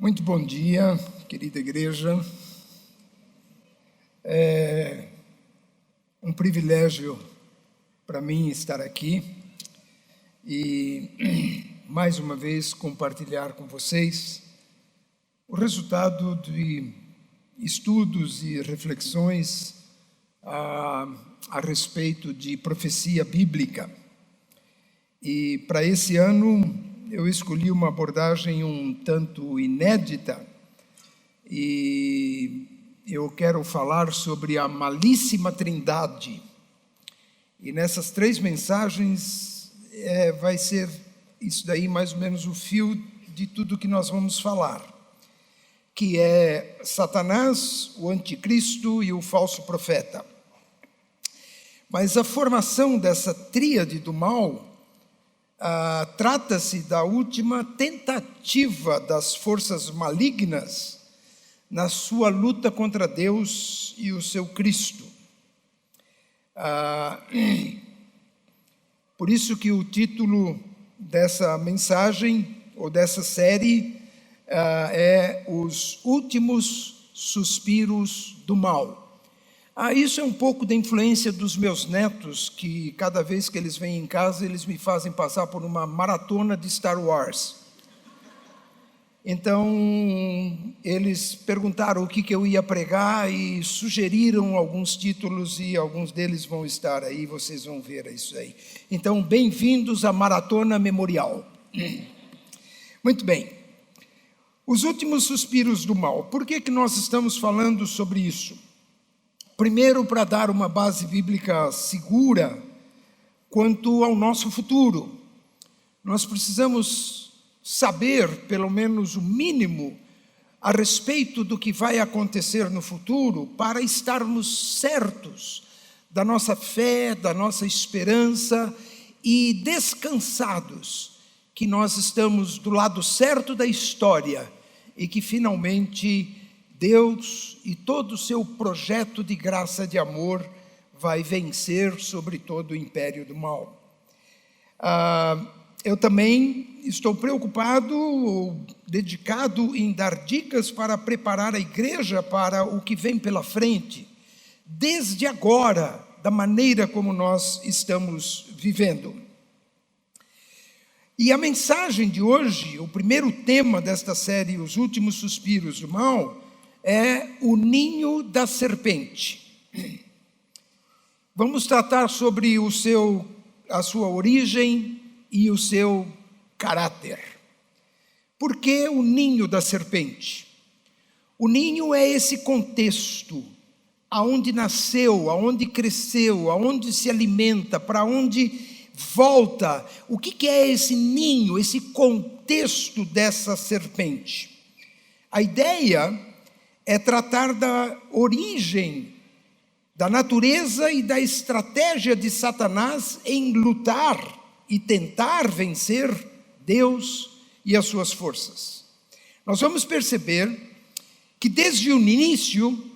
Muito bom dia, querida igreja. É um privilégio para mim estar aqui e, mais uma vez, compartilhar com vocês o resultado de estudos e reflexões a respeito de profecia bíblica. E, para esse ano, eu escolhi uma abordagem um tanto inédita e eu quero falar sobre a malíssima trindade. E nessas 3 mensagens vai ser isso daí mais ou menos o fio de tudo que nós vamos falar, que é Satanás, o anticristo e o falso profeta. Mas a formação dessa tríade do mal trata-se da última tentativa das forças malignas na sua luta contra Deus e o seu Cristo. Por isso que o título dessa mensagem, ou dessa série, é Os Últimos Suspiros do Mal. Isso é um pouco da influência dos meus netos, que cada vez que eles vêm em casa, eles me fazem passar por uma maratona de Star Wars. Então, eles perguntaram o que eu ia pregar e sugeriram alguns títulos e alguns deles vão estar aí, vocês vão ver isso aí. Então, bem-vindos à Maratona Memorial. Muito bem. Os últimos suspiros do mal. Por que nós estamos falando sobre isso? Primeiro, para dar uma base bíblica segura quanto ao nosso futuro. Nós precisamos saber, pelo menos o mínimo, a respeito do que vai acontecer no futuro, para estarmos certos da nossa fé, da nossa esperança e descansados que nós estamos do lado certo da história e que finalmente Deus e todo o seu projeto de graça e de amor vai vencer sobre todo o império do mal. Eu também estou preocupado, dedicado em dar dicas para preparar a igreja para o que vem pela frente, desde agora, da maneira como nós estamos vivendo. E a mensagem de hoje, o primeiro tema desta série, Os Últimos Suspiros do Mal, é o ninho da serpente. Vamos tratar sobre a sua origem e o seu caráter. Por que o ninho da serpente? O ninho é esse contexto, aonde nasceu, aonde cresceu, aonde se alimenta, para onde volta. O que é esse ninho, esse contexto dessa serpente? A ideia é tratar da origem, da natureza e da estratégia de Satanás em lutar e tentar vencer Deus e as suas forças. Nós vamos perceber que desde o início,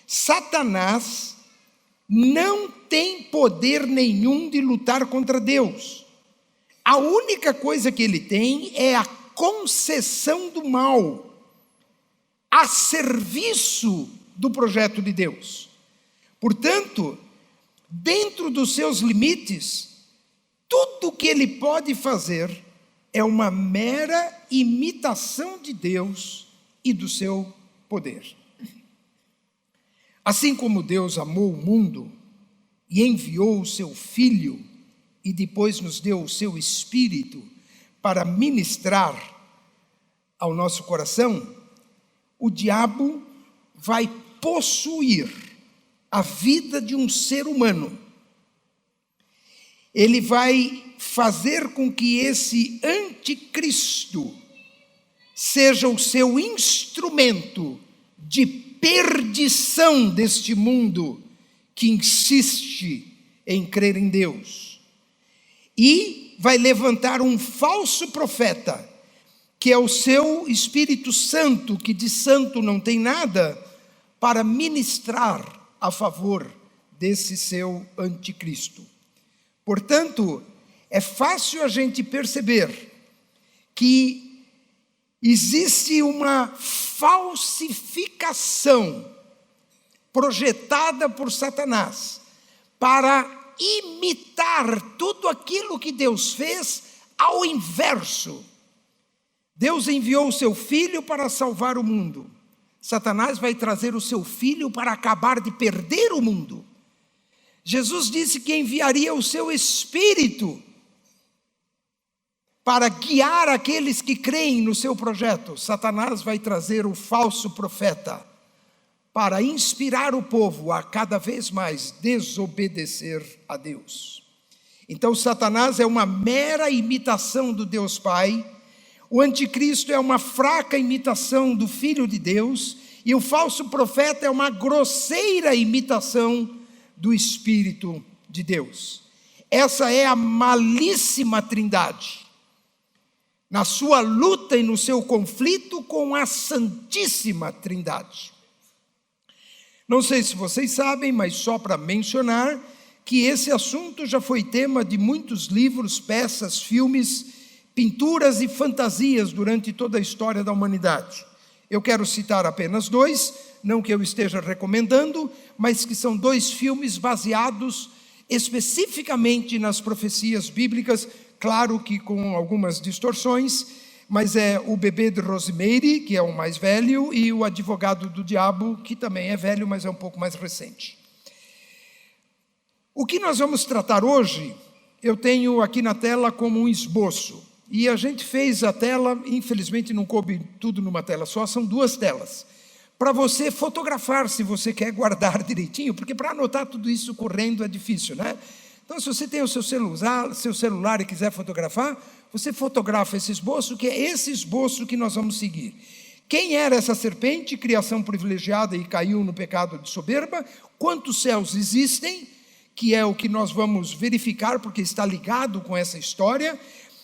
Satanás não tem poder nenhum de lutar contra Deus. A única coisa que ele tem é a concessão do mal a serviço do projeto de Deus. Portanto, dentro dos seus limites, tudo que ele pode fazer é uma mera imitação de Deus e do seu poder. Assim como Deus amou o mundo e enviou o seu Filho e depois nos deu o seu Espírito para ministrar ao nosso coração, o diabo vai possuir a vida de um ser humano. Ele vai fazer com que esse anticristo seja o seu instrumento de perdição deste mundo que insiste em crer em Deus. E vai levantar um falso profeta, que é o seu Espírito Santo, que de santo não tem nada, para ministrar a favor desse seu anticristo. Portanto, é fácil a gente perceber que Existe uma falsificação projetada por Satanás para imitar tudo aquilo que Deus fez ao inverso. Deus enviou o seu Filho para salvar o mundo. Satanás vai trazer o seu Filho para acabar de perder o mundo. Jesus disse que enviaria o seu Espírito para guiar aqueles que creem no seu projeto. Satanás vai trazer o falso profeta para inspirar o povo a cada vez mais desobedecer a Deus. Então Satanás é uma mera imitação do Deus Pai, o anticristo é uma fraca imitação do Filho de Deus, e o falso profeta é uma grosseira imitação do Espírito de Deus. Essa é a malíssima trindade, na sua luta e no seu conflito com a Santíssima Trindade. Não sei se vocês sabem, mas só para mencionar, que esse assunto já foi tema de muitos livros, peças, filmes, pinturas e fantasias durante toda a história da humanidade. Eu quero citar apenas dois, não que eu esteja recomendando, mas que são dois filmes baseados especificamente nas profecias bíblicas, claro que com algumas distorções, mas é O Bebê de Rosemary, que é o mais velho, e O Advogado do Diabo, que também é velho, mas é um pouco mais recente. O que nós vamos tratar hoje, eu tenho aqui na tela como um esboço. E a gente fez a tela, infelizmente não coube tudo numa tela só, são duas telas. Para você fotografar, se você quer guardar direitinho, porque para anotar tudo isso correndo é difícil, né? Então, se você tem o seu celular e quiser fotografar, você fotografa esse esboço, que é esse esboço que nós vamos seguir. Quem era essa serpente, criação privilegiada e caiu no pecado de soberba? Quantos céus existem? Que é o que nós vamos verificar, porque está ligado com essa história.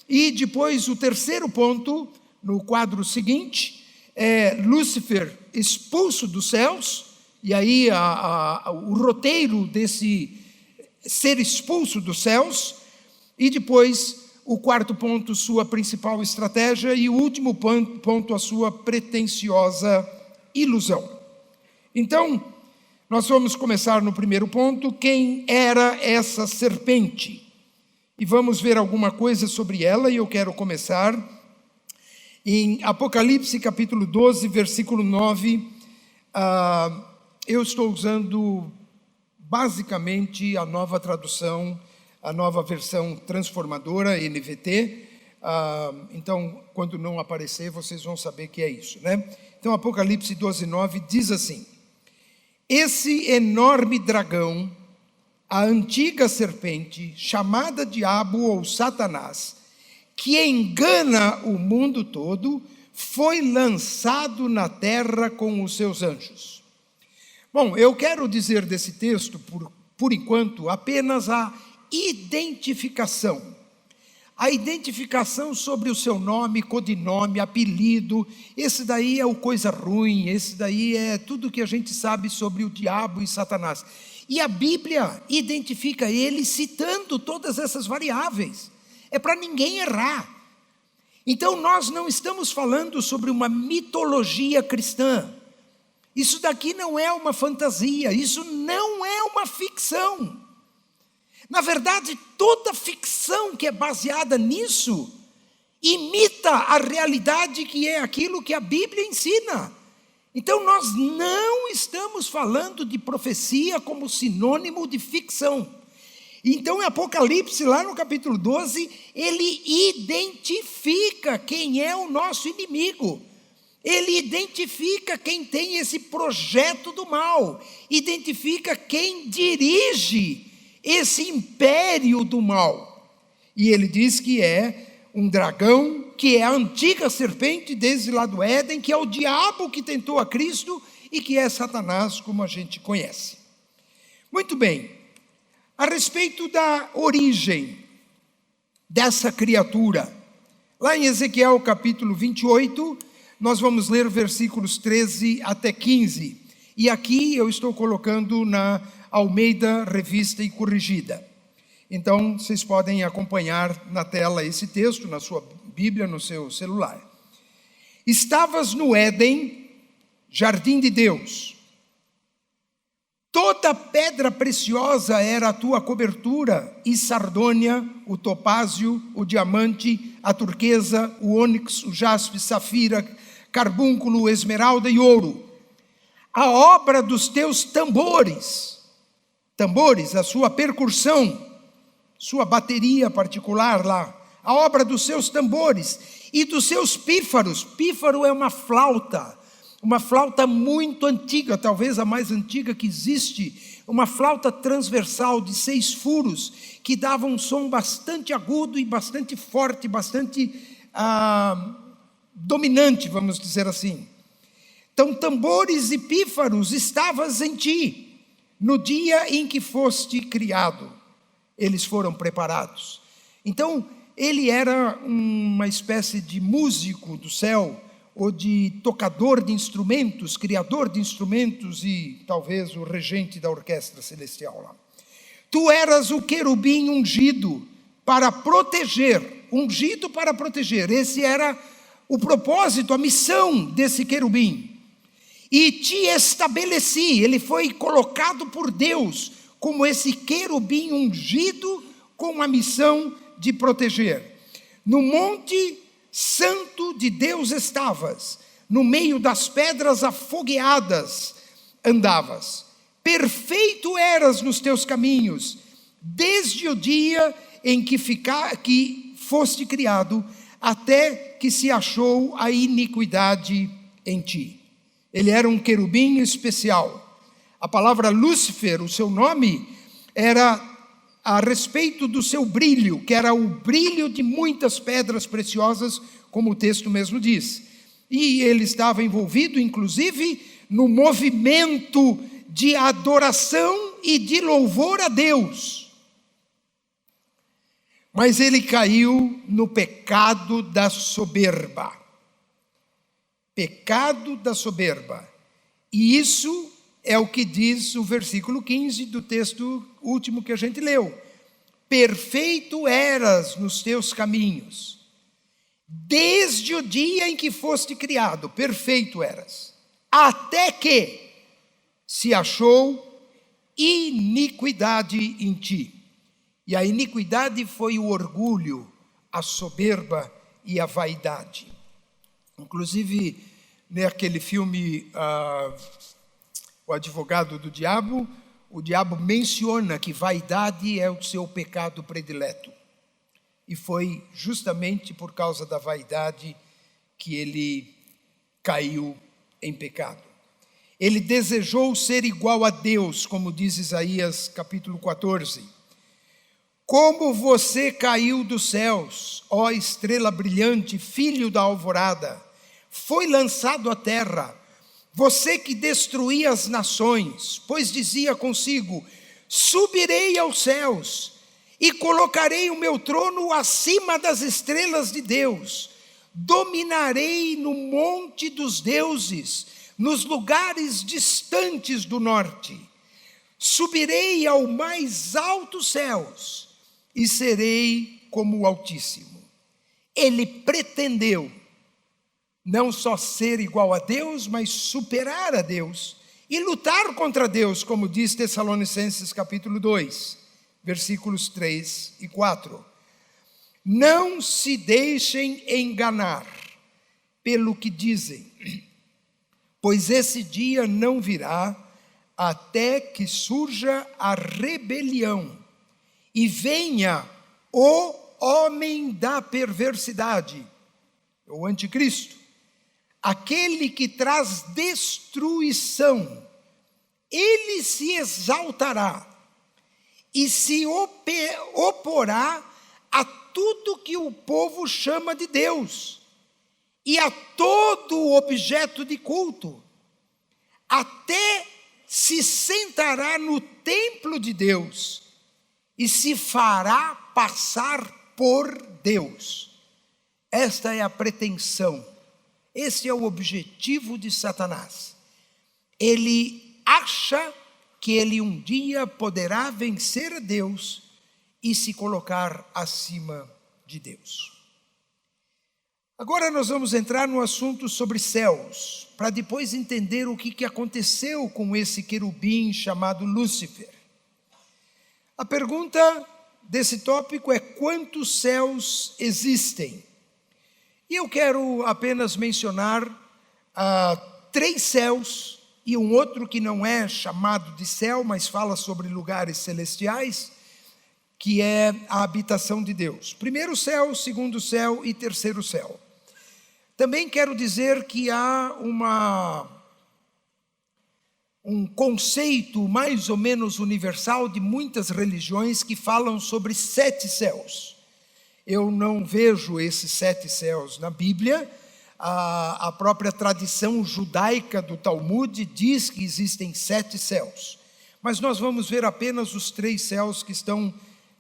E depois o terceiro ponto, no quadro seguinte, é Lúcifer expulso dos céus, e aí o roteiro desse ser expulso dos céus, e depois o quarto ponto, sua principal estratégia, e o último ponto, a sua pretensiosa ilusão. Então, nós vamos começar no primeiro ponto, quem era essa serpente? E vamos ver alguma coisa sobre ela, e eu quero começar em Apocalipse capítulo 12, versículo 9. Eu estou usando basicamente a nova tradução, a nova versão transformadora, NVT. Então, quando não aparecer, vocês vão saber que é isso, né? Então, Apocalipse 12, 9 diz assim: esse enorme dragão, a antiga serpente, chamada Diabo ou Satanás, que engana o mundo todo, foi lançado na terra com os seus anjos. Bom, eu quero dizer desse texto, por enquanto, apenas a identificação. A identificação sobre o seu nome, codinome, apelido. Esse daí é o coisa ruim, esse daí é tudo que a gente sabe sobre o diabo e Satanás. E a Bíblia identifica ele citando todas essas variáveis. É para ninguém errar. Então nós não estamos falando sobre uma mitologia cristã. Isso daqui não é uma fantasia, isso não é uma ficção. Na verdade, toda ficção que é baseada nisso imita a realidade, que é aquilo que a Bíblia ensina. Então nós não estamos falando de profecia como sinônimo de ficção. Então em Apocalipse, lá no capítulo 12, ele identifica quem é o nosso inimigo. Ele identifica quem tem esse projeto do mal, identifica quem dirige esse império do mal. E ele diz que é um dragão, que é a antiga serpente desde lá do Éden, que é o diabo que tentou a Cristo e que é Satanás, como a gente conhece. Muito bem, a respeito da origem dessa criatura, lá em Ezequiel capítulo 28, nós vamos ler versículos 13 até 15. E aqui eu estou colocando na Almeida Revista e Corrigida. Então, vocês podem acompanhar na tela esse texto, na sua Bíblia, no seu celular. Estavas no Éden, jardim de Deus. Toda pedra preciosa era a tua cobertura, e sardônia, o topázio, o diamante, a turquesa, o ônix, o jaspe, safira, carbúnculo, esmeralda e ouro. A obra dos teus tambores, a sua percussão, sua bateria particular lá, a obra dos seus tambores e dos seus pífaros. Pífaro é uma flauta muito antiga, talvez a mais antiga que existe, uma flauta transversal de 6 furos, que dava um som bastante agudo e bastante forte, bastante dominante, vamos dizer assim. Então, tambores e pífaros estavas em ti, no dia em que foste criado, eles foram preparados. Então, ele era uma espécie de músico do céu, ou de tocador de instrumentos, criador de instrumentos e talvez o regente da orquestra celestial lá. Tu eras o querubim ungido para proteger, esse era o propósito, a missão desse querubim. E te estabeleci, ele foi colocado por Deus como esse querubim ungido com a missão de proteger. No monte santo de Deus estavas, no meio das pedras afogueadas andavas. Perfeito eras nos teus caminhos, desde o dia em que foste criado, até que se achou a iniquidade em ti. Ele era um querubim especial. A palavra Lúcifer, o seu nome, era a respeito do seu brilho, que era o brilho de muitas pedras preciosas, como o texto mesmo diz. E ele estava envolvido, inclusive, no movimento de adoração e de louvor a Deus. Mas ele caiu no pecado da soberba. Pecado da soberba. E isso é o que diz o versículo 15 do texto último que a gente leu. Perfeito eras nos teus caminhos, desde o dia em que foste criado, perfeito eras, até que se achou iniquidade em ti. E a iniquidade foi o orgulho, a soberba e a vaidade. Inclusive, naquele filme O Advogado do Diabo, o diabo menciona que vaidade é o seu pecado predileto. E foi justamente por causa da vaidade que ele caiu em pecado. Ele desejou ser igual a Deus, como diz Isaías capítulo 14. Como você caiu dos céus, ó estrela brilhante, filho da alvorada, foi lançado à terra, você que destruía as nações, pois dizia consigo, subirei aos céus e colocarei o meu trono acima das estrelas de Deus, dominarei no monte dos deuses, nos lugares distantes do norte, subirei ao mais altos céus e serei como o Altíssimo. Ele pretendeu não só ser igual a Deus, mas superar a Deus e lutar contra Deus, como diz Tessalonicenses capítulo 2, versículos 3 e 4. Não se deixem enganar pelo que dizem, pois esse dia não virá até que surja a rebelião e venha o homem da perversidade, o anticristo, aquele que traz destruição. Ele se exaltará e se oporá a tudo que o povo chama de Deus e a todo objeto de culto, até se sentará no templo de Deus e se fará passar por Deus. Esta é a pretensão, esse é o objetivo de Satanás. Ele acha que ele um dia poderá vencer a Deus e se colocar acima de Deus. Agora nós vamos entrar no assunto sobre céus, para depois entender o que aconteceu com esse querubim chamado Lúcifer. A pergunta desse tópico é: quantos céus existem? E eu quero apenas mencionar 3 céus e um outro que não é chamado de céu, mas fala sobre lugares celestiais, que é a habitação de Deus. Primeiro céu, segundo céu e terceiro céu. Também quero dizer que há um conceito mais ou menos universal de muitas religiões que falam sobre 7 céus. Eu não vejo esses 7 céus na Bíblia. A própria tradição judaica do Talmud diz que existem 7 céus. Mas nós vamos ver apenas os 3 céus que estão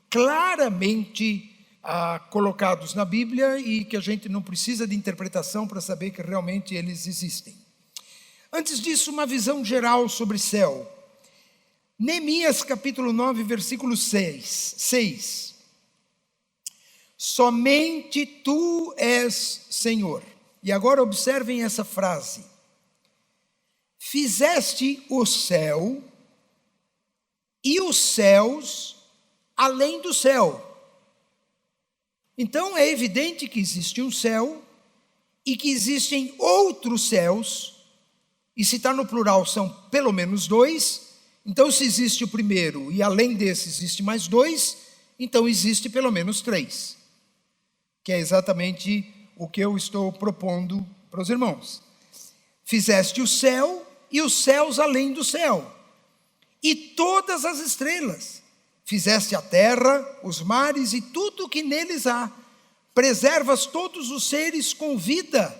claramente colocados na Bíblia e que a gente não precisa de interpretação para saber que realmente eles existem. Antes disso, uma visão geral sobre céu. Neemias capítulo 9, versículo 6. Somente tu és Senhor. E agora observem essa frase. Fizeste o céu e os céus além do céu. Então é evidente que existe um céu e que existem outros céus, e se está no plural são pelo menos 2, então se existe o primeiro e além desse existe mais 2, então existe pelo menos 3, que é exatamente o que eu estou propondo para os irmãos. Fizeste o céu e os céus além do céu, e todas as estrelas. Fizeste a terra, os mares e tudo o que neles há. Preservas todos os seres com vida,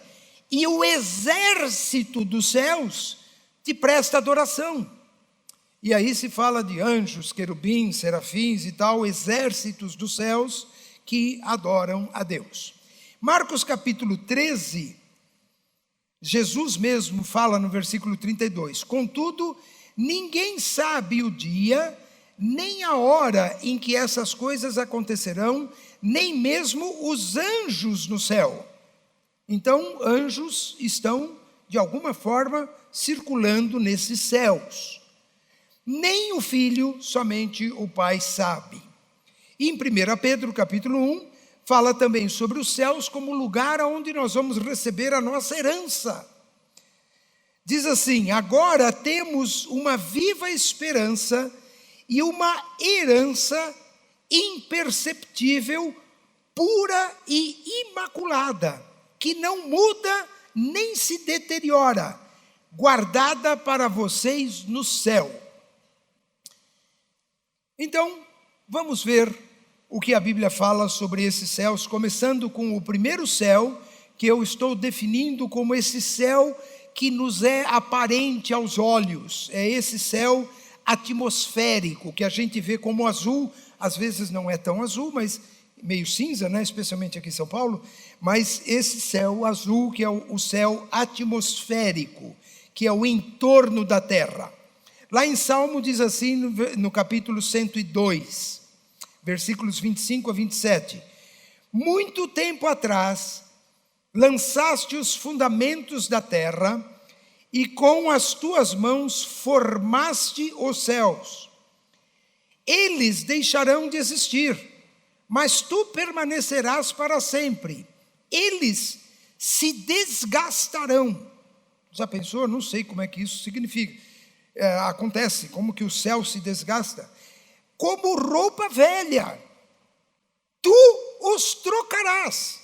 e o exército dos céus te presta adoração. E aí se fala de anjos, querubins, serafins e tal, exércitos dos céus que adoram a Deus. Marcos capítulo 13, Jesus mesmo fala no versículo 32. Contudo, ninguém sabe o dia nem a hora em que essas coisas acontecerão, nem mesmo os anjos no céu. Então, anjos estão, de alguma forma, circulando nesses céus. Nem o Filho, somente o Pai sabe. E em 1 Pedro, capítulo 1, fala também sobre os céus como lugar onde nós vamos receber a nossa herança. Diz assim: agora temos uma viva esperança e uma herança imperceptível, pura e imaculada, que não muda nem se deteriora, guardada para vocês no céu. Então, vamos ver o que a Bíblia fala sobre esses céus, começando com o primeiro céu, que eu estou definindo como esse céu que nos é aparente aos olhos. É esse céu atmosférico, que a gente vê como azul, às vezes não é tão azul, mas meio cinza, né? Especialmente aqui em São Paulo, mas esse céu azul que é o céu atmosférico, que é o entorno da terra. Lá em Salmo diz assim, no capítulo 102, versículos 25 a 27, muito tempo atrás, lançaste os fundamentos da terra, e com as tuas mãos formaste os céus. Eles deixarão de existir, mas tu permanecerás para sempre. Eles se desgastarão. Já pensou? Não sei como é que isso significa. Acontece, como que o céu se desgasta? Como roupa velha, tu os trocarás.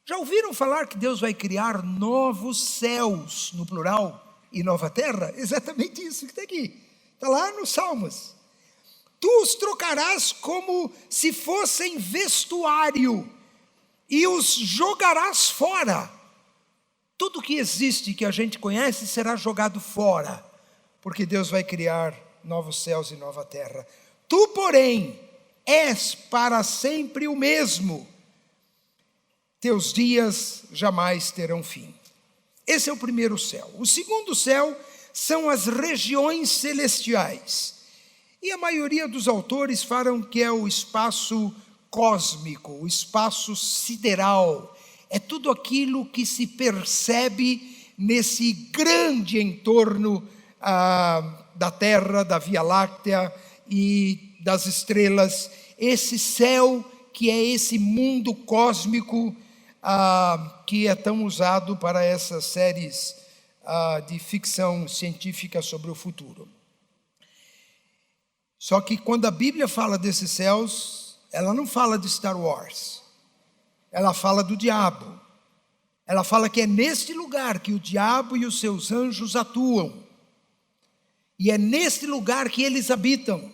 Já ouviram falar que Deus vai criar novos céus, no plural, e nova terra? Exatamente isso que está aqui. Está lá nos Salmos. Tu os trocarás como se fossem vestuário, e os jogarás fora. Tudo que existe, que a gente conhece, será jogado fora, porque Deus vai criar novos céus e nova terra. Tu, porém, és para sempre o mesmo. Teus dias jamais terão fim. Esse é o primeiro céu. O segundo céu são as regiões celestiais. E a maioria dos autores falam que é o espaço cósmico, o espaço sideral. é tudo aquilo que se percebe nesse grande entorno da Terra, da Via Láctea e das estrelas, esse céu que é esse mundo cósmico que é tão usado para essas séries de ficção científica sobre o futuro. Só que quando a Bíblia fala desses céus, ela não fala de Star Wars, ela fala do diabo. Ela fala que é neste lugar que o diabo e os seus anjos atuam, e é neste lugar que eles habitam.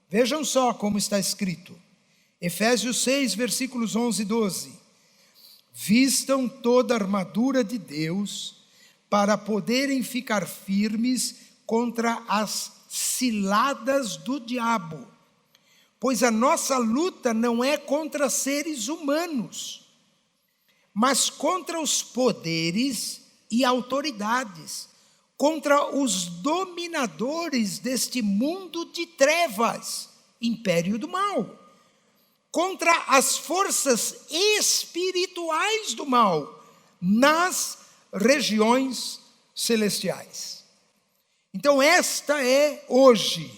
Vejam só como está escrito, Efésios 6, versículos 11 e 12. Vistam toda a armadura de Deus, para poderem ficar firmes contra as ciladas do diabo. Pois a nossa luta não é contra seres humanos, mas contra os poderes e autoridades, contra os dominadores deste mundo de trevas, império do mal, contra as forças espirituais do mal, nas regiões celestiais. Então esta é hoje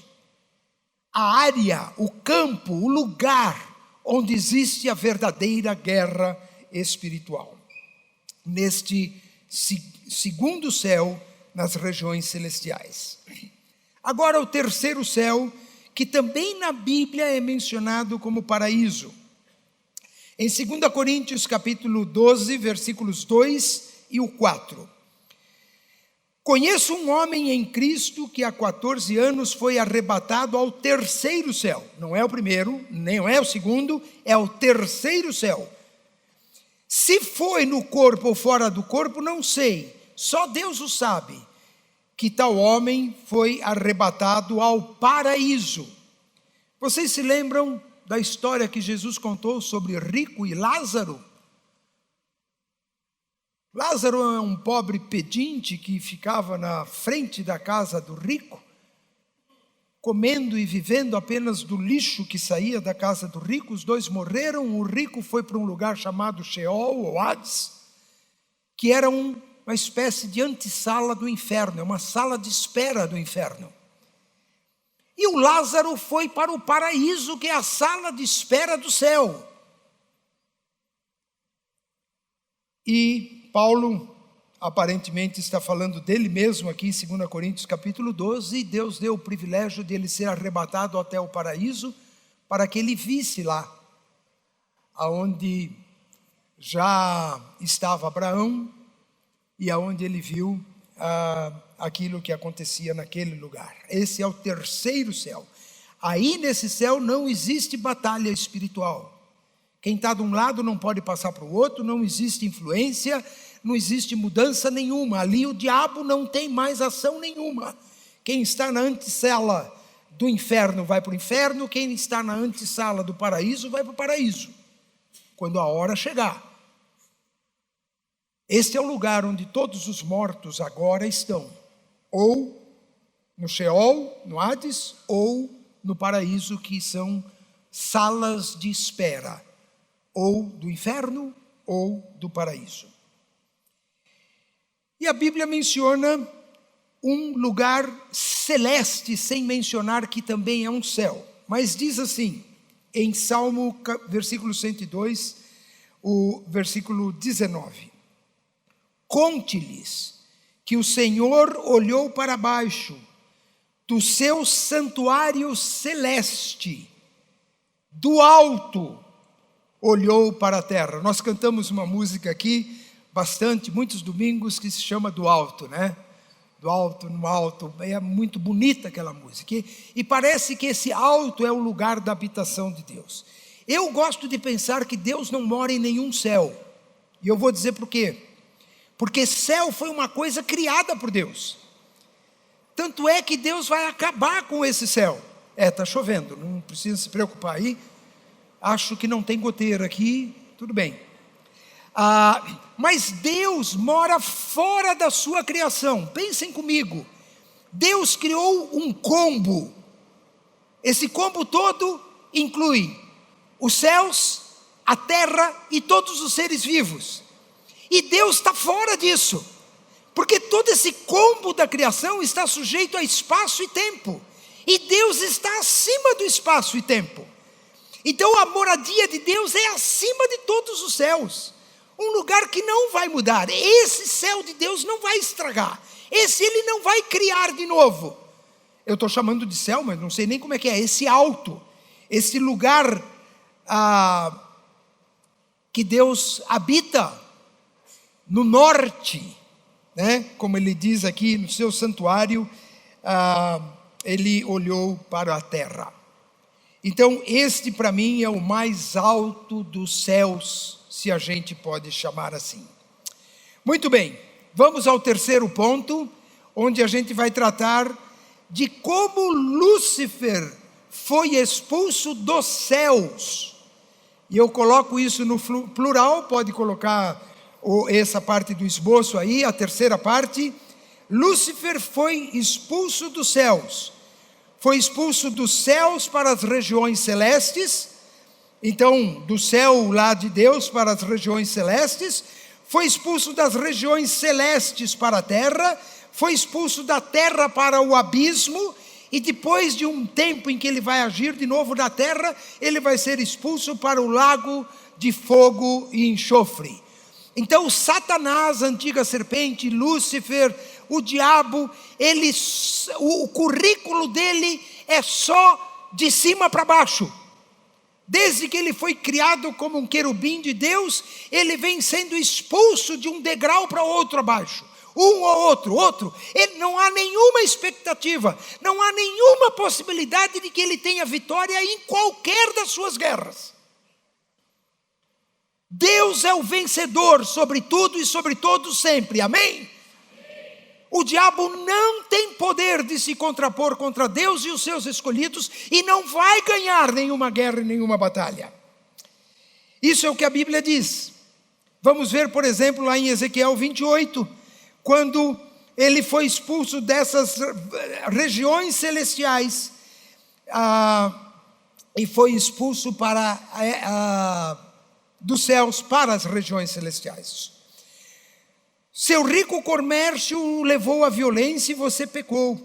a área, o campo, o lugar onde existe a verdadeira guerra espiritual. Neste segundo céu, nas regiões celestiais. Agora o terceiro céu, que também na Bíblia é mencionado como paraíso. Em 2 Coríntios capítulo 12, versículos 2 e o 4. Conheço um homem em Cristo que há 14 anos foi arrebatado ao terceiro céu. Não é o primeiro, nem é o segundo, é o terceiro céu. Se foi no corpo ou fora do corpo, não sei. Só Deus o sabe, que tal homem foi arrebatado ao paraíso. Vocês se lembram da história que Jesus contou sobre Rico e Lázaro? Lázaro é um pobre pedinte que ficava na frente da casa do rico, comendo e vivendo apenas do lixo que saía da casa do rico. Os dois morreram, o rico foi para um lugar chamado Sheol ou Hades, que era uma espécie de antessala do inferno, é uma sala de espera do inferno. E o Lázaro foi para o paraíso, que é a sala de espera do céu. E Paulo aparentemente está falando dele mesmo aqui em 2 Coríntios capítulo 12, e Deus deu o privilégio de ele ser arrebatado até o paraíso, para que ele visse lá, aonde já estava Abraão, e aonde ele viu aquilo que acontecia naquele lugar. Esse é o terceiro céu. Aí nesse céu não existe batalha espiritual. Quem está de um lado não pode passar para o outro, não existe influência, não existe mudança nenhuma. Ali o diabo não tem mais ação nenhuma. Quem está na antessala do inferno vai para o inferno, quem está na antessala do paraíso vai para o paraíso, quando a hora chegar. Este é o lugar onde todos os mortos agora estão, ou no Sheol, no Hades, ou no paraíso, que são salas de espera, ou do inferno, ou do paraíso. E a Bíblia menciona um lugar celeste, sem mencionar que também é um céu. Mas diz assim, em Salmo, versículo 102, o versículo 19. Conte-lhes que o Senhor olhou para baixo do seu santuário celeste, do alto olhou para a terra. Nós cantamos uma música aqui, muitos domingos, que se chama Do Alto, né? Do alto, no alto, é muito bonita aquela música. E parece que esse alto é o lugar da habitação de Deus. Eu gosto de pensar que Deus não mora em nenhum céu. E eu vou dizer por quê. Porque céu foi uma coisa criada por Deus. Tanto é que Deus vai acabar com esse céu. Está chovendo, não precisa se preocupar aí. Acho que não tem goteira aqui, tudo bem. Mas Deus mora fora da sua criação. Pensem comigo. Deus criou um combo. Esse combo todo inclui os céus, a terra e todos os seres vivos. E Deus está fora disso, porque todo esse combo da criação está sujeito a espaço e tempo, e Deus está acima do espaço e tempo. Então a moradia de Deus é acima de todos os céus, um lugar que não vai mudar. Esse céu de Deus não vai estragar, esse Ele não vai criar de novo. Eu estou chamando de céu, mas não sei nem como é que é, esse alto, esse lugar que Deus habita no norte, né? Como Ele diz aqui no seu santuário, Ele olhou para a terra. Então este para mim é o mais alto dos céus, se a gente pode chamar assim. Muito bem, vamos ao terceiro ponto, onde a gente vai tratar de como Lúcifer foi expulso dos céus. E eu coloco isso no plural, pode colocar essa parte do esboço aí, a terceira parte. Lúcifer foi expulso dos céus. Foi expulso dos céus para as regiões celestes. Então, do céu lá de Deus para as regiões celestes. Foi expulso das regiões celestes para a terra. Foi expulso da terra para o abismo. E depois de um tempo em que ele vai agir de novo na terra, ele vai ser expulso para o lago de fogo e enxofre. Então Satanás, a antiga serpente, Lúcifer, o diabo, o currículo dele é só de cima para baixo. Desde que ele foi criado como um querubim de Deus, ele vem sendo expulso de um degrau para outro abaixo. Um ou outro, ele não há nenhuma expectativa, não há nenhuma possibilidade de que ele tenha vitória em qualquer das suas guerras. Deus é o vencedor sobre tudo e sobre todos sempre, amém? O diabo não tem poder de se contrapor contra Deus e os seus escolhidos, e não vai ganhar nenhuma guerra e nenhuma batalha. Isso é o que a Bíblia diz. Vamos ver, por exemplo, lá em Ezequiel 28, quando ele foi expulso dessas regiões celestiais, e foi expulso dos céus para as regiões celestiais. Seu rico comércio o levou à violência e você pecou.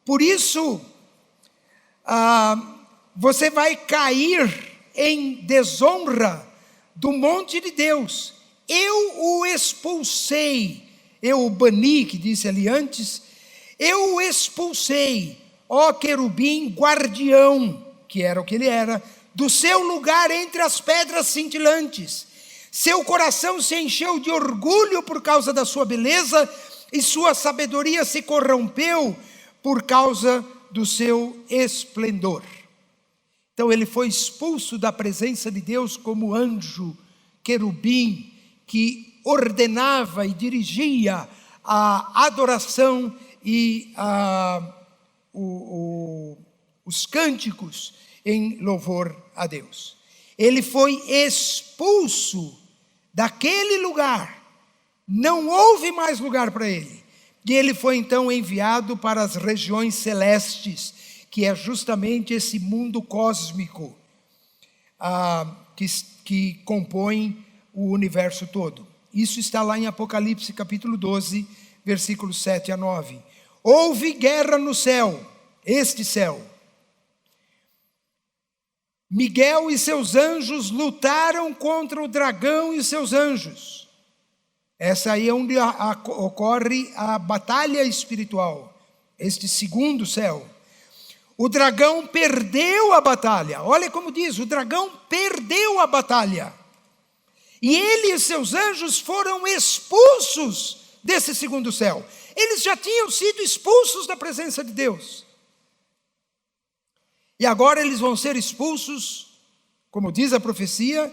Por isso, você vai cair em desonra do monte de Deus. Eu o expulsei, eu o bani, que disse ali antes, eu o expulsei, ó querubim guardião, que era o que ele era, do seu lugar entre as pedras cintilantes. Seu coração se encheu de orgulho por causa da sua beleza, e sua sabedoria se corrompeu por causa do seu esplendor. Então ele foi expulso da presença de Deus como anjo, querubim, que ordenava e dirigia a adoração e os cânticos em louvor a Deus. Ele foi expulso daquele lugar, não houve mais lugar para ele, e ele foi então enviado para as regiões celestes, que é justamente esse mundo cósmico que compõe o universo todo. Isso está lá em Apocalipse capítulo 12, versículos 7 a 9. Houve guerra no céu, este céu. Miguel e seus anjos lutaram contra o dragão e seus anjos. Essa aí é onde ocorre a batalha espiritual, este segundo céu. O dragão perdeu a batalha. Olha como diz, o dragão perdeu a batalha. E ele e seus anjos foram expulsos desse segundo céu. Eles já tinham sido expulsos da presença de Deus. E agora eles vão ser expulsos, como diz a profecia,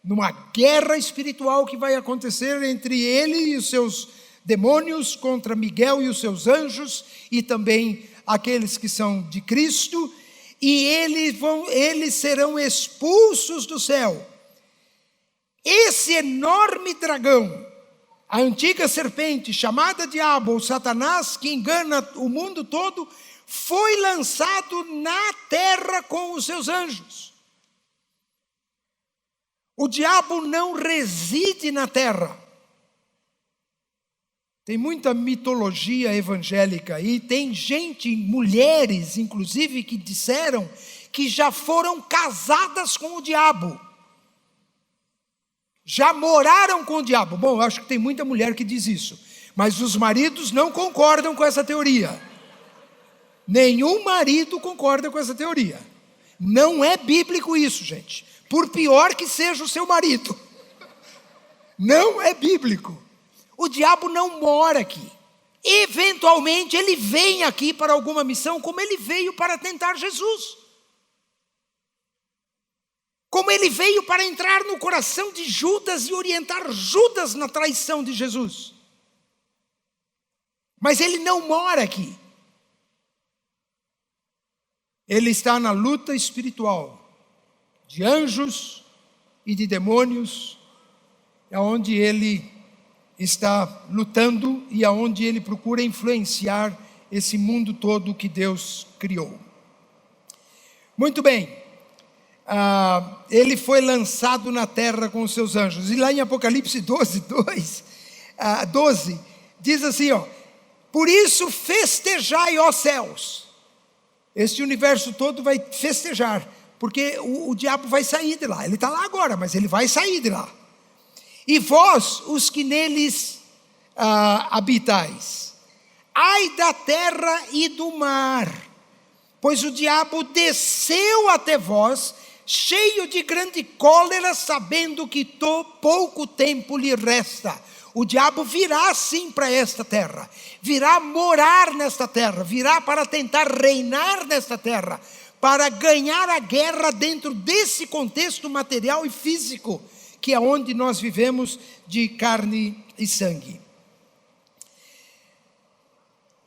numa guerra espiritual que vai acontecer entre ele e os seus demônios contra Miguel e os seus anjos, e também aqueles que são de Cristo, e eles serão expulsos do céu. Esse enorme dragão, a antiga serpente chamada Diabo ou Satanás, que engana o mundo todo, foi lançado na terra com os seus anjos. O diabo não reside na terra. Tem muita mitologia evangélica aí, tem gente, mulheres inclusive, que disseram que já foram casadas com o diabo. Já moraram com o diabo. Bom, eu acho que tem muita mulher que diz isso, mas os maridos não concordam com essa teoria. Nenhum marido concorda com essa teoria. Não é bíblico isso, gente. Por pior que seja o seu marido. Não é bíblico. O diabo não mora aqui. Eventualmente ele vem aqui para alguma missão, como ele veio para tentar Jesus. Como ele veio para entrar no coração de Judas e orientar Judas na traição de Jesus. Mas ele não mora aqui. Ele está na luta espiritual de anjos e de demônios, é onde ele está lutando e aonde ele procura influenciar esse mundo todo que Deus criou. Muito bem, ele foi lançado na terra com os seus anjos, e lá em Apocalipse 12, diz assim, por isso festejai, ó céus. Este universo todo vai festejar, porque o diabo vai sair de lá. Ele está lá agora, mas ele vai sair de lá. E vós, os que neles habitais, ai da terra e do mar, pois o diabo desceu até vós, cheio de grande cólera, sabendo que pouco tempo lhe resta. O diabo virá sim para esta terra, virá morar nesta terra, virá para tentar reinar nesta terra, para ganhar a guerra dentro desse contexto material e físico, que é onde nós vivemos de carne e sangue.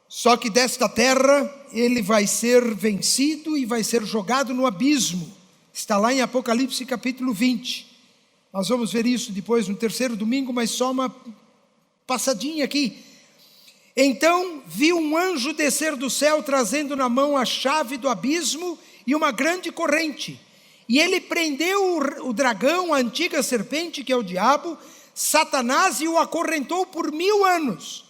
Só que desta terra ele vai ser vencido e vai ser jogado no abismo. Está lá em Apocalipse capítulo 20. Nós vamos ver isso depois no terceiro domingo, mas só uma passadinha aqui. Então vi um anjo descer do céu, trazendo na mão a chave do abismo e uma grande corrente. E ele prendeu o dragão, a antiga serpente, que é o diabo, Satanás, e o acorrentou por 1000 anos.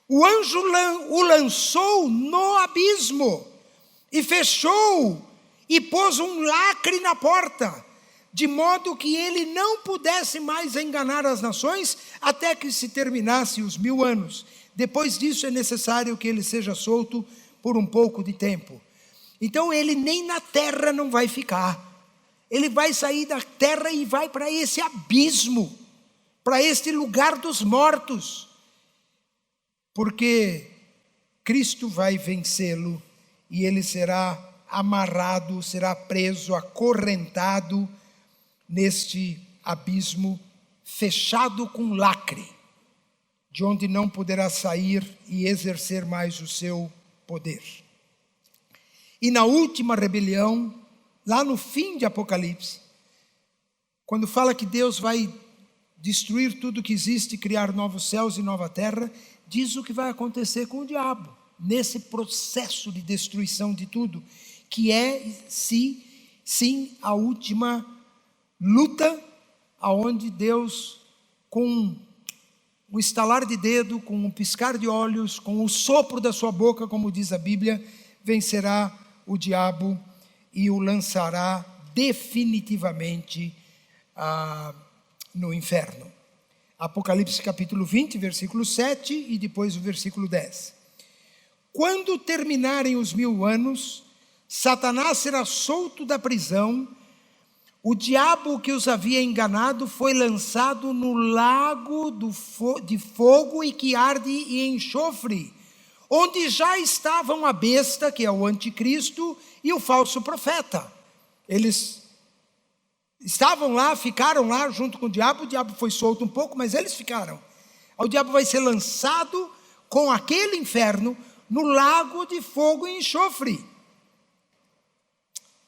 O anjo o lançou no abismo, e fechou, e pôs um lacre na porta, de modo que ele não pudesse mais enganar as nações, até que se terminasse os 1000 anos. Depois disso é necessário que ele seja solto por um pouco de tempo. Então ele nem na terra não vai ficar. Ele vai sair da terra e vai para esse abismo, para este lugar dos mortos. Porque Cristo vai vencê-lo e ele será amarrado, será preso, acorrentado neste abismo fechado com lacre, de onde não poderá sair e exercer mais o seu poder. E na última rebelião, lá no fim de Apocalipse, quando fala que Deus vai destruir tudo que existe, criar novos céus e nova terra, diz o que vai acontecer com o diabo, nesse processo de destruição de tudo, que é, sim, a última luta, aonde Deus, com um estalar de dedo, com um piscar de olhos, com o sopro da sua boca, como diz a Bíblia, vencerá o diabo e o lançará definitivamente no inferno. Apocalipse capítulo 20, versículo 7 e depois o versículo 10. Quando terminarem os 1000 anos, Satanás será solto da prisão. O diabo que os havia enganado foi lançado no lago de fogo e que arde e enxofre, onde já estavam a besta, que é o anticristo, e o falso profeta. Eles estavam lá, ficaram lá junto com o diabo foi solto um pouco, mas eles ficaram. O diabo vai ser lançado com aquele inferno no lago de fogo e enxofre,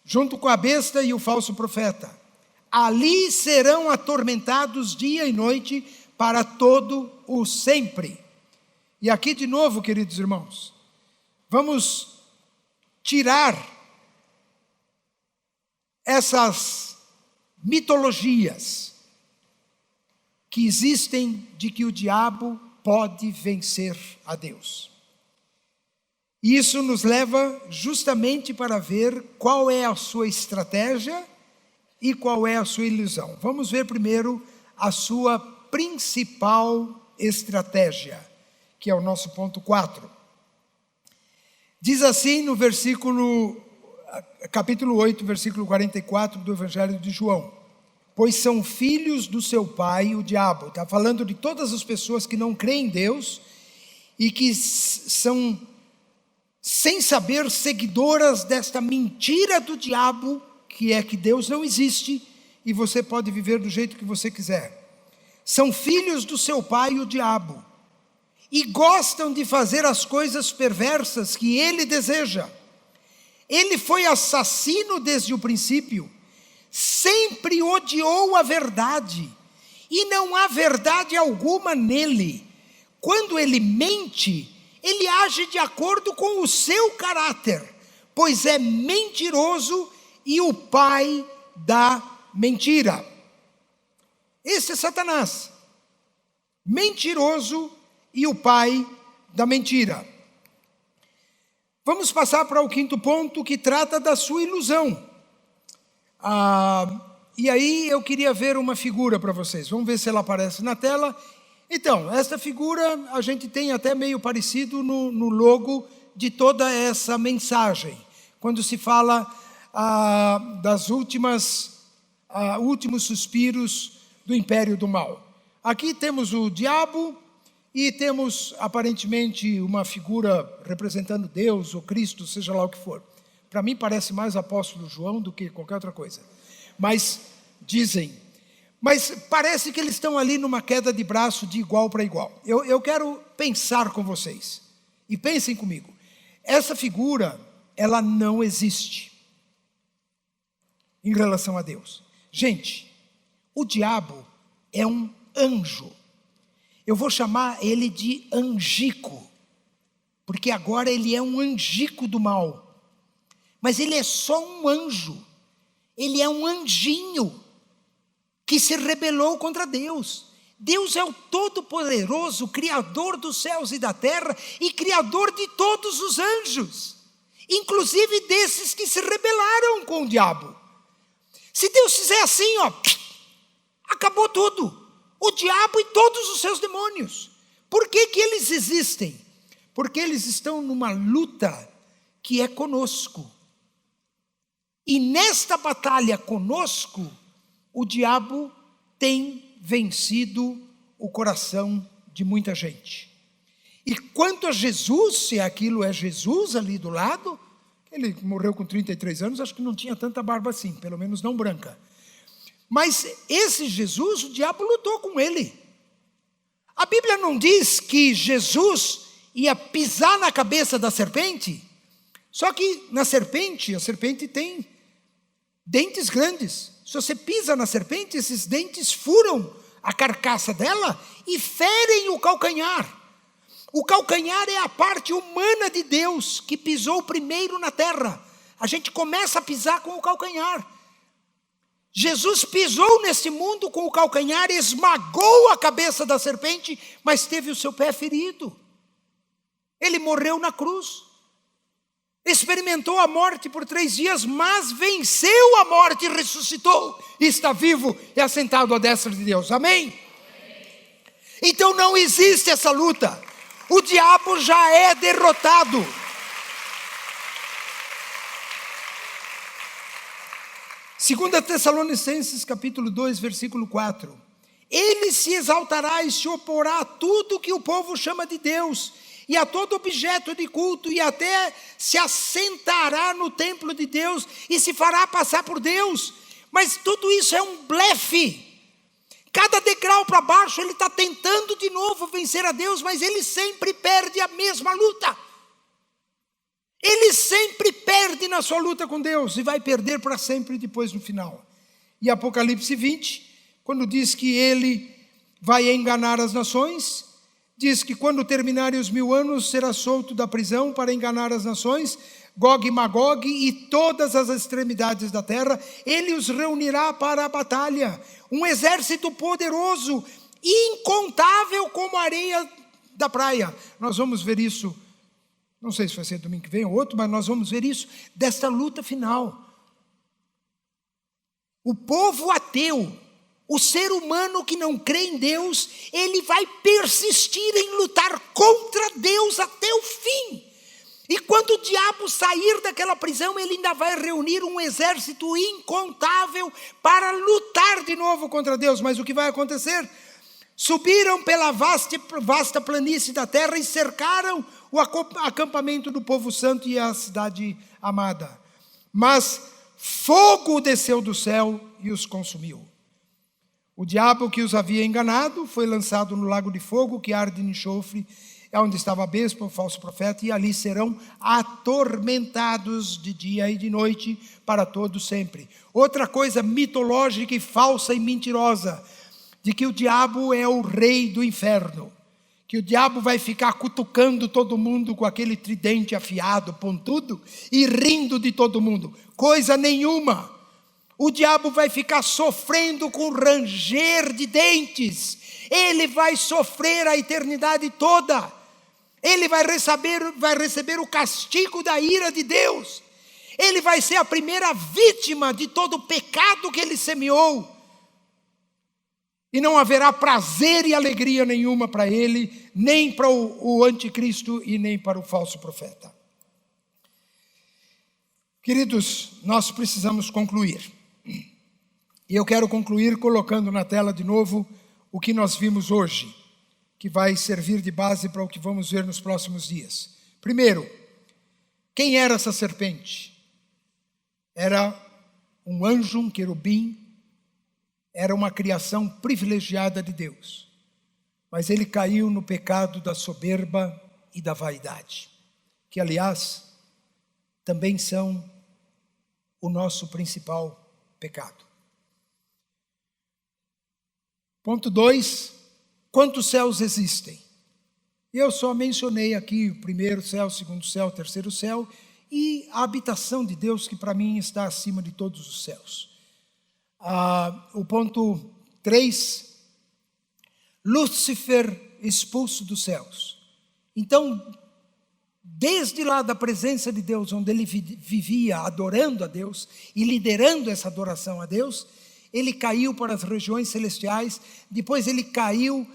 junto com a besta e o falso profeta. Ali serão atormentados dia e noite para todo o sempre. E aqui de novo, queridos irmãos, vamos tirar essas mitologias que existem de que o diabo pode vencer a Deus. E isso nos leva justamente para ver qual é a sua estratégia e qual é a sua ilusão. Vamos ver primeiro a sua principal estratégia, que é o nosso ponto 4. Diz assim no capítulo 8, versículo 44 do Evangelho de João: pois são filhos do seu pai, o diabo. Está falando de todas as pessoas que não creem em Deus e que são, sem saber, seguidoras desta mentira do diabo, que é que Deus não existe e você pode viver do jeito que você quiser. São filhos do seu pai, o diabo, e gostam de fazer as coisas perversas que ele deseja. Ele foi assassino desde o princípio, sempre odiou a verdade, e não há verdade alguma nele. Quando ele mente, ele age de acordo com o seu caráter, pois é mentiroso e o pai da mentira. Esse é Satanás, mentiroso e o pai da mentira. Vamos passar para o quinto ponto, que trata da sua ilusão. E aí eu queria ver uma figura para vocês. Vamos ver se ela aparece na tela. Então, essa figura a gente tem até meio parecido no logo de toda essa mensagem. Quando se fala das últimos suspiros do império do mal. Aqui temos o diabo e temos aparentemente uma figura representando Deus ou Cristo, seja lá o que for. Para mim parece mais apóstolo João do que qualquer outra coisa. Mas parece que eles estão ali numa queda de braço de igual para igual. Eu quero pensar com vocês. E pensem comigo. Essa figura, ela não existe em relação a Deus. Gente, o diabo é um anjo. Eu vou chamar ele de angico, porque agora ele é um angico do mal. Mas ele é só um anjo. Ele é um anjinho que se rebelou contra Deus. Deus é o Todo-Poderoso, Criador dos céus e da terra e Criador de todos os anjos, inclusive desses que se rebelaram com o diabo. Se Deus fizer assim, acabou tudo. O diabo e todos os seus demônios. Por que eles existem? Porque eles estão numa luta que é conosco. E nesta batalha conosco, o diabo tem vencido o coração de muita gente. E quanto a Jesus, se aquilo é Jesus ali do lado, ele morreu com 33 anos, acho que não tinha tanta barba assim, pelo menos não branca. Mas esse Jesus, o diabo lutou com ele. A Bíblia não diz que Jesus ia pisar na cabeça da serpente? Só que a serpente tem dentes grandes. Se você pisa na serpente, esses dentes furam a carcaça dela e ferem o calcanhar. O calcanhar é a parte humana de Deus que pisou primeiro na terra. A gente começa a pisar com o calcanhar. Jesus pisou nesse mundo com o calcanhar, esmagou a cabeça da serpente, mas teve o seu pé ferido. Ele morreu na cruz. Experimentou a morte por 3 dias, mas venceu a morte e ressuscitou. E está vivo e assentado à destra de Deus. Amém? Então não existe essa luta. O diabo já é derrotado. 2 Tessalonicenses capítulo 2, versículo 4. Ele se exaltará e se oporá a tudo que o povo chama de Deus, e a todo objeto de culto, e até se assentará no templo de Deus, e se fará passar por Deus. Mas tudo isso é um blefe. Cada degrau para baixo ele está tentando de novo vencer a Deus, mas ele sempre perde a mesma luta. Ele sempre perde na sua luta com Deus e vai perder para sempre depois no final. E Apocalipse 20, quando diz que ele vai enganar as nações, diz que quando terminarem os 1000 anos será solto da prisão para enganar as nações, Gog e Magog e todas as extremidades da terra, ele os reunirá para a batalha. Um exército poderoso, incontável como a areia da praia. Nós vamos ver isso, não sei se vai ser domingo que vem ou outro, mas nós vamos ver isso, desta luta final. O povo ateu, o ser humano que não crê em Deus, ele vai persistir em lutar contra Deus até o fim. E quando o diabo sair daquela prisão, ele ainda vai reunir um exército incontável para lutar de novo contra Deus. Mas o que vai acontecer? Subiram pela vasta planície da terra e cercaram o acampamento do povo santo e a cidade amada. Mas fogo desceu do céu e os consumiu. O diabo que os havia enganado foi lançado no lago de fogo que arde em enxofre, é onde estava a besta, o falso profeta, e ali serão atormentados de dia e de noite para todo sempre. Outra coisa mitológica e falsa e mentirosa, de que o diabo é o rei do inferno, que o diabo vai ficar cutucando todo mundo com aquele tridente afiado, pontudo, e rindo de todo mundo. Coisa nenhuma. O diabo vai ficar sofrendo com ranger de dentes. Ele vai sofrer a eternidade toda. Ele vai receber o castigo da ira de Deus. Ele vai ser a primeira vítima de todo o pecado que ele semeou. E não haverá prazer e alegria nenhuma para ele, nem para o anticristo e nem para o falso profeta. Queridos, nós precisamos concluir. E eu quero concluir colocando na tela de novo o que nós vimos hoje, que vai servir de base para o que vamos ver nos próximos dias. Primeiro, quem era essa serpente? Era um anjo, um querubim, era uma criação privilegiada de Deus. Mas ele caiu no pecado da soberba e da vaidade, que aliás, também são o nosso principal pecado. Ponto 2, quantos céus existem? Eu só mencionei aqui o primeiro céu, o segundo céu, o terceiro céu, e a habitação de Deus, que para mim está acima de todos os céus. O ponto 3, Lúcifer expulso dos céus. Então, desde lá da presença de Deus, onde ele vivia adorando a Deus e liderando essa adoração a Deus, ele caiu para as regiões celestiais, depois ele caiu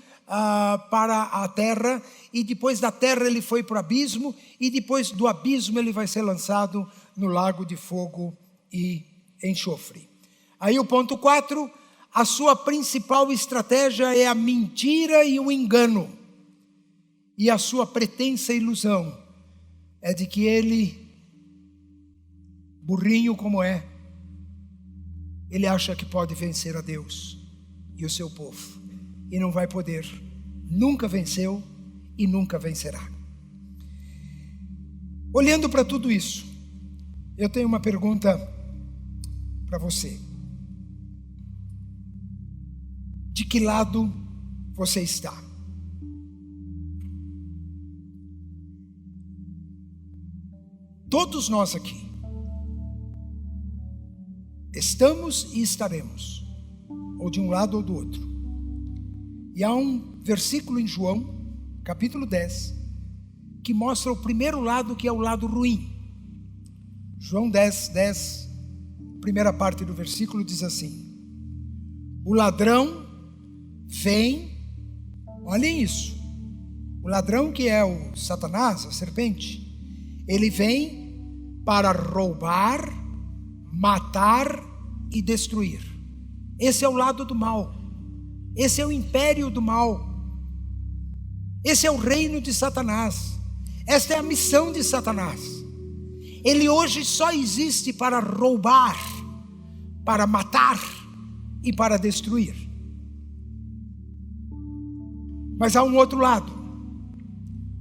para a terra, e depois da terra ele foi para o abismo, e depois do abismo ele vai ser lançado no lago de fogo e enxofre. Aí o ponto 4, a sua principal estratégia é a mentira e o engano. E a sua pretensa ilusão é de que ele, burrinho como é, ele acha que pode vencer a Deus e o seu povo. E não vai poder. Nunca venceu e nunca vencerá. Olhando para tudo isso, eu tenho uma pergunta para você. De que lado você está? Todos nós aqui estamos e estaremos, ou de um lado ou do outro. E há um versículo em João, capítulo 10, que mostra o primeiro lado, que é o lado ruim. João 10, primeira parte do versículo diz assim: o ladrão vem, olhem isso, o ladrão, que é o Satanás, a serpente, ele vem para roubar, matar e destruir. Esse é o lado do mal. Esse é o império do mal. Esse é o reino de Satanás. Esta é a missão de Satanás. Ele hoje só existe para roubar, para matar e para destruir. Mas há um outro lado.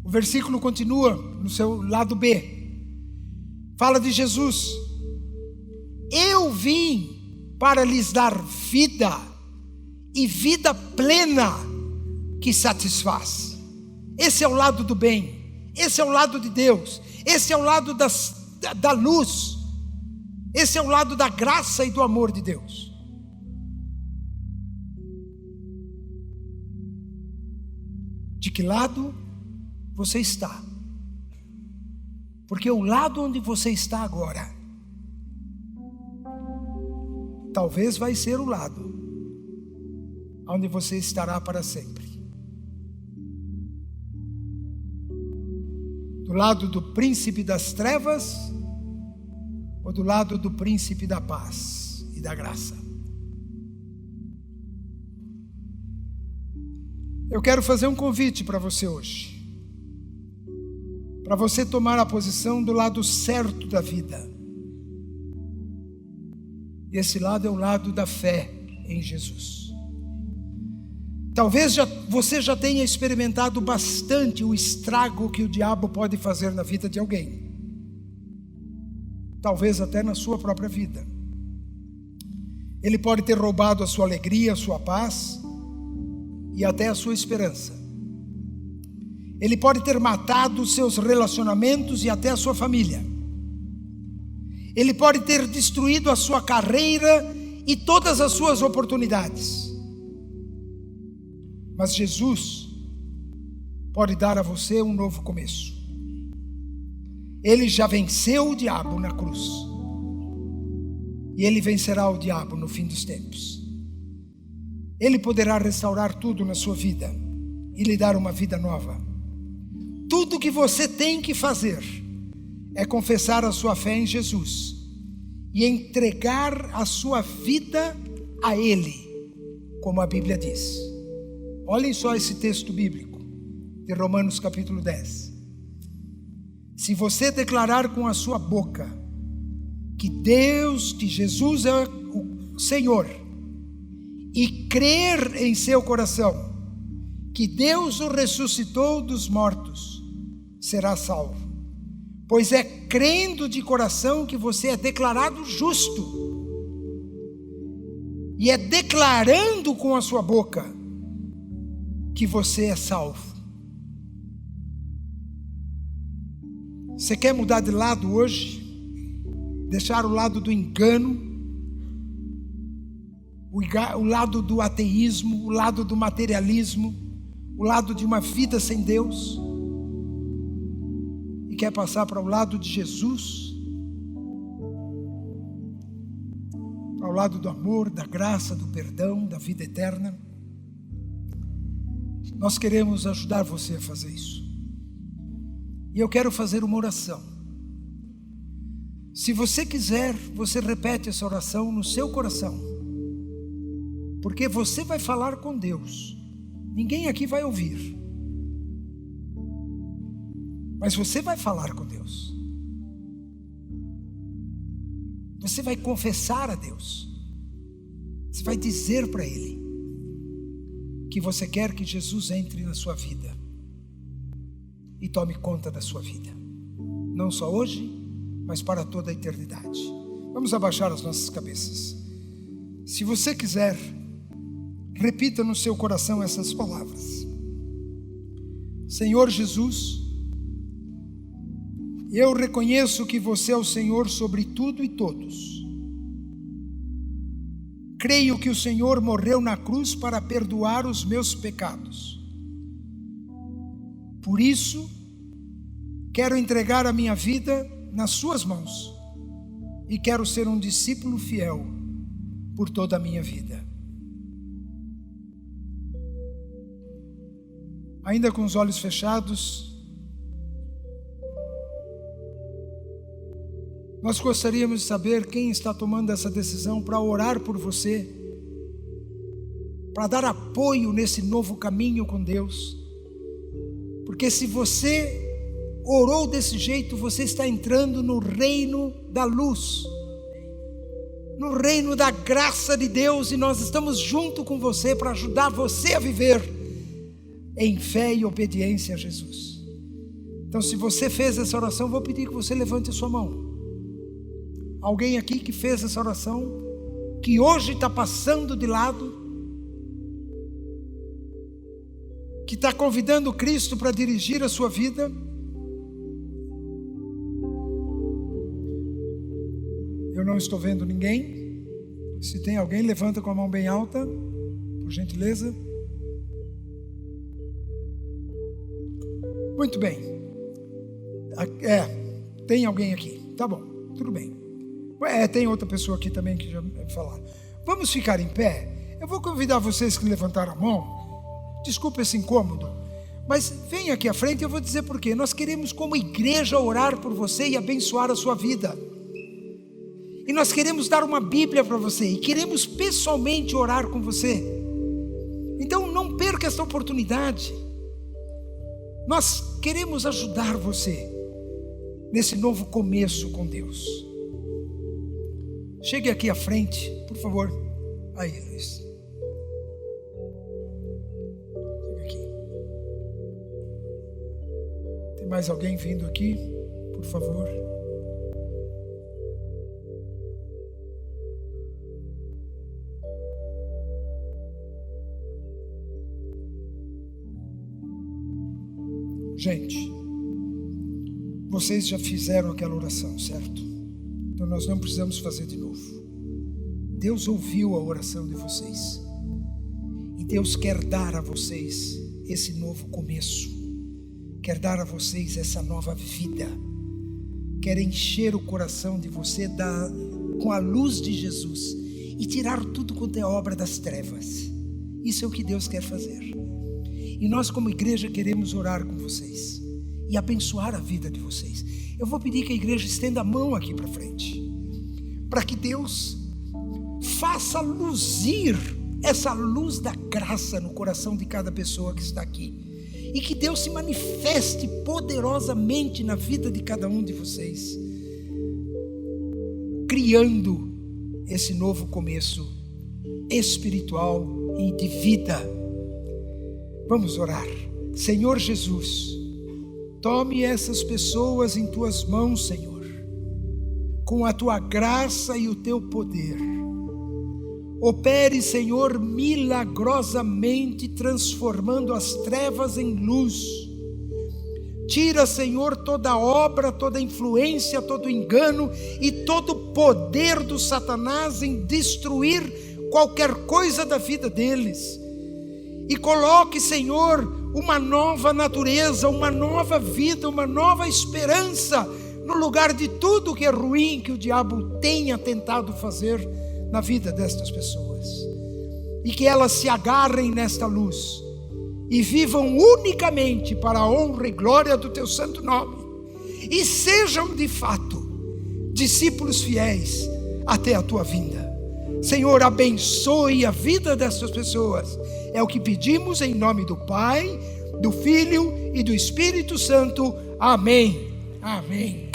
O versículo continua no seu lado B. Fala de Jesus. Eu vim para lhes dar vida, e vida plena que satisfaz. Esse é o lado do bem. Esse é o lado de Deus. Esse é o lado da luz. Esse é o lado da graça e do amor de Deus. De que lado você está. Porque o lado onde você está agora, talvez vai ser o lado onde você estará para sempre. Do lado do príncipe das trevas ou do lado do príncipe da paz e da graça? Eu quero fazer um convite para você hoje, para você tomar a posição do lado certo da vida. E esse lado é o lado da fé em Jesus. Talvez você já tenha experimentado bastante o estrago que o diabo pode fazer na vida de alguém. Talvez até na sua própria vida. Ele pode ter roubado a sua alegria, a sua paz e até a sua esperança. Ele pode ter matado os seus relacionamentos e até a sua família. Ele pode ter destruído a sua carreira e todas as suas oportunidades. Mas Jesus pode dar a você um novo começo. Ele já venceu o diabo na cruz. E ele vencerá o diabo no fim dos tempos. Ele poderá restaurar tudo na sua vida e lhe dar uma vida nova. Tudo que você tem que fazer é confessar a sua fé em Jesus e entregar a sua vida a Ele, como a Bíblia diz. Olhem só esse texto bíblico de Romanos capítulo 10. Se você declarar com a sua boca que Jesus é o Senhor, e crer em seu coração que Deus o ressuscitou dos mortos, será salvo. Pois é crendo de coração que você é declarado justo, e é declarando com a sua boca que você é salvo. Você quer mudar de lado hoje? Deixar o lado do engano, o lado do ateísmo, o lado do materialismo, o lado de uma vida sem Deus, e quer passar para o lado de Jesus, para o lado do amor, da graça, do perdão, da vida eterna? Nós queremos ajudar você a fazer isso. E eu quero fazer uma oração. Se você quiser, você repete essa oração no seu coração, porque você vai falar com Deus. Ninguém aqui vai ouvir, mas você vai falar com Deus. Você vai confessar a Deus. Você vai dizer para Ele que você quer que Jesus entre na sua vida e tome conta da sua vida, não só hoje, mas para toda a eternidade. Vamos abaixar as nossas cabeças. Se você quiser, repita no seu coração essas palavras: Senhor Jesus, eu reconheço que você é o Senhor sobre tudo e todos. Creio que o Senhor morreu na cruz para perdoar os meus pecados. Por isso, quero entregar a minha vida nas suas mãos e quero ser um discípulo fiel por toda a minha vida. Ainda com os olhos fechados, nós gostaríamos de saber quem está tomando essa decisão para orar por você, para dar apoio nesse novo caminho com Deus. Porque se você orou desse jeito, você está entrando no reino da luz, no reino da graça de Deus, e nós estamos junto com você para ajudar você a viver em fé e obediência a Jesus. Então, se você fez essa oração, vou pedir que você levante a sua mão. Alguém aqui que fez essa oração, que hoje está passando de lado, que está convidando Cristo para dirigir a sua vida? Eu não estou vendo ninguém. Se tem alguém, levanta com a mão bem alta, por gentileza. Muito bem. Tem alguém aqui. Tá bom, tudo bem. Tem outra pessoa aqui também que já vai falar. Vamos ficar em pé? Eu vou convidar vocês que levantaram a mão. Desculpa esse incômodo, mas vem aqui à frente e eu vou dizer por quê. Nós queremos, como igreja, orar por você e abençoar a sua vida. E nós queremos dar uma Bíblia para você e queremos pessoalmente orar com você. Então não perca esta oportunidade. Nós queremos ajudar você nesse novo começo com Deus. Chegue aqui à frente, por favor. Aí, Luiz. Chega aqui. Tem mais alguém vindo aqui? Por favor. Gente, vocês já fizeram aquela oração, certo? Então nós não precisamos fazer de novo. Deus ouviu a oração de vocês. E Deus quer dar a vocês esse novo começo. Quer dar a vocês essa nova vida. Quer encher o coração de você com a luz de Jesus e tirar tudo quanto é obra das trevas. Isso é o que Deus quer fazer. E nós, como igreja, queremos orar com vocês e abençoar a vida de vocês. Eu vou pedir que a igreja estenda a mão aqui para frente, para que Deus faça luzir essa luz da graça no coração de cada pessoa que está aqui, e que Deus se manifeste poderosamente na vida de cada um de vocês, criando esse novo começo espiritual e de vida. Vamos orar. Senhor Jesus, tome essas pessoas em tuas mãos, Senhor, com a tua graça e o teu poder. Opere, Senhor, milagrosamente, transformando as trevas em luz. Tira, Senhor, toda obra, toda influência, todo engano e todo poder do Satanás em destruir qualquer coisa da vida deles. E coloque, Senhor, uma nova natureza, uma nova vida, uma nova esperança no lugar de tudo que é ruim que o diabo tenha tentado fazer na vida destas pessoas. E que elas se agarrem nesta luz e vivam unicamente para a honra e glória do teu santo nome, e sejam de fato discípulos fiéis até a tua vinda. Senhor, abençoe a vida destas pessoas. É o que pedimos em nome do Pai, do Filho e do Espírito Santo. Amém. Amém.